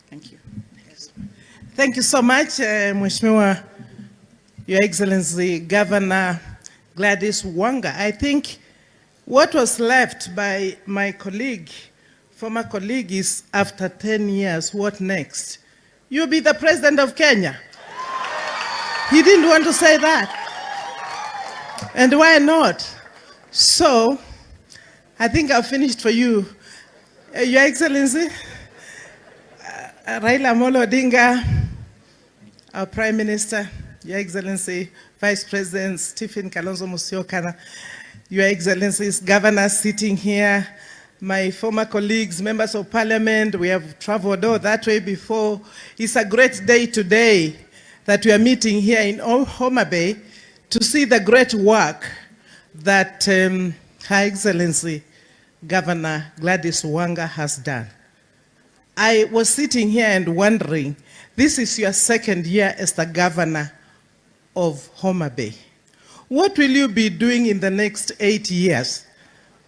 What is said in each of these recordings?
Thank you. Thank you so much, Mheshimiwa, Your Excellency Governor Gladys Wanga. I think what was left by my colleague, former colleague, is after 10 years, what next? You'll be the president of Kenya. He didn't want to say that. And why not? So, I think I've finished for you. Your Excellency, Raila Amolo Odinga, our Prime Minister, Your Excellency, Vice President Stephen Kalonzo Musyoka, Your Excellencies, governors sitting here, my former colleagues, members of parliament, we have traveled all that way before. It's a great day today that we are meeting here in Homa Bay to see the great work that Her Excellency Governor Gladys Wanga has done. I was sitting here and wondering, this is your second year as the governor of Homa Bay. What will you be doing in the next 8 years?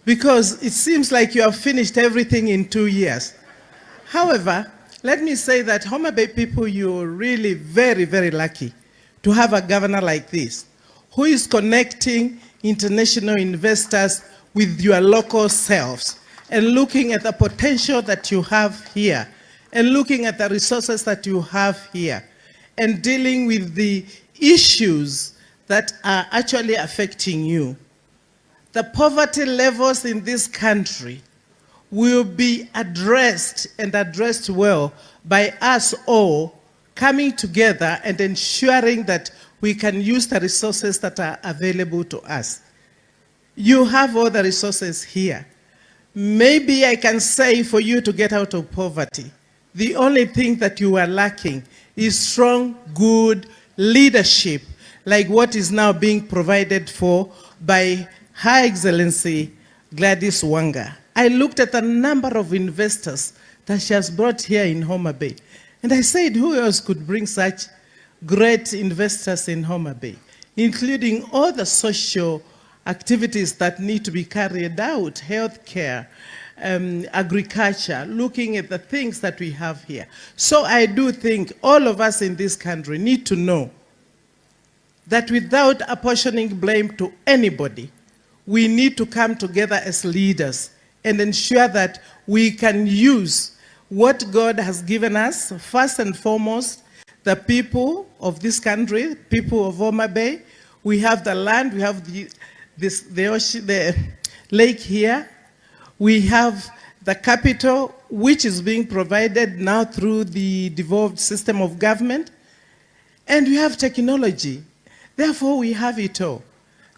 Because it seems like you have finished everything in 2 years. However, let me say that Homa Bay people, you're really very, very lucky to have a governor like this, who is connecting international investors with your local selves and looking at the potential that you have here and looking at the resources that you have here and dealing with the issues that are actually affecting you. The poverty levels in this country will be addressed and addressed well by us all coming together and ensuring that we can use the resources that are available to us. You have all the resources here. Maybe I can say for you to get out of poverty, the only thing that you are lacking is strong, good leadership, like what is now being provided for by Her Excellency Gladys Wanga. I looked at the number of investors that she has brought here in Homa Bay, and I said, who else could bring such great investors in Homa Bay, including all the social activities that need to be carried out, healthcare, agriculture, looking at the things that we have here. So I do think all of us in this country need to know that without apportioning blame to anybody, we need to come together as leaders and ensure that we can use what God has given us, first and foremost, the people of this country, people of Homa Bay. We have the land, we have the ocean, the lake here. We have the capital, which is being provided now through the devolved system of government. And we have technology. Therefore, we have it all.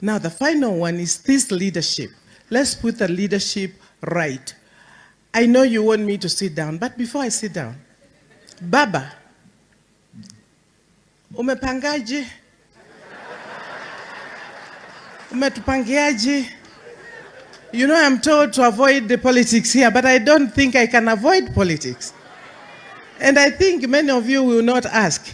Now, the final one is this leadership. Let's put the leadership right. I know you want me to sit down, but before I sit down, Baba, umepangaje? Umetupangiaje? You know, I'm told to avoid the politics here, but I don't think I can avoid politics. And I think many of you will not ask.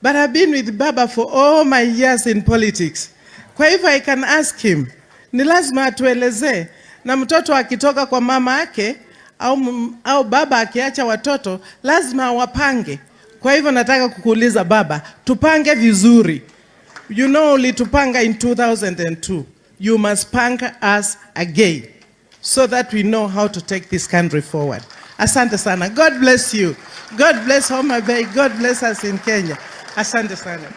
But I've been with Baba for all my years in politics. Kwa hivyo I can ask him, ni lazima atuelezee, na mtoto akitoka kwa mama yake, au baba akiacha watoto, lazima wapange. Kwa hivyo nataka kukuuliza Baba, tupange vizuri. You know, ulitupanga in 2002. You must pang us again so that we know how to take this country forward. Asante sana. God bless you. God bless Homa Bay. God bless us in Kenya. Asante sana.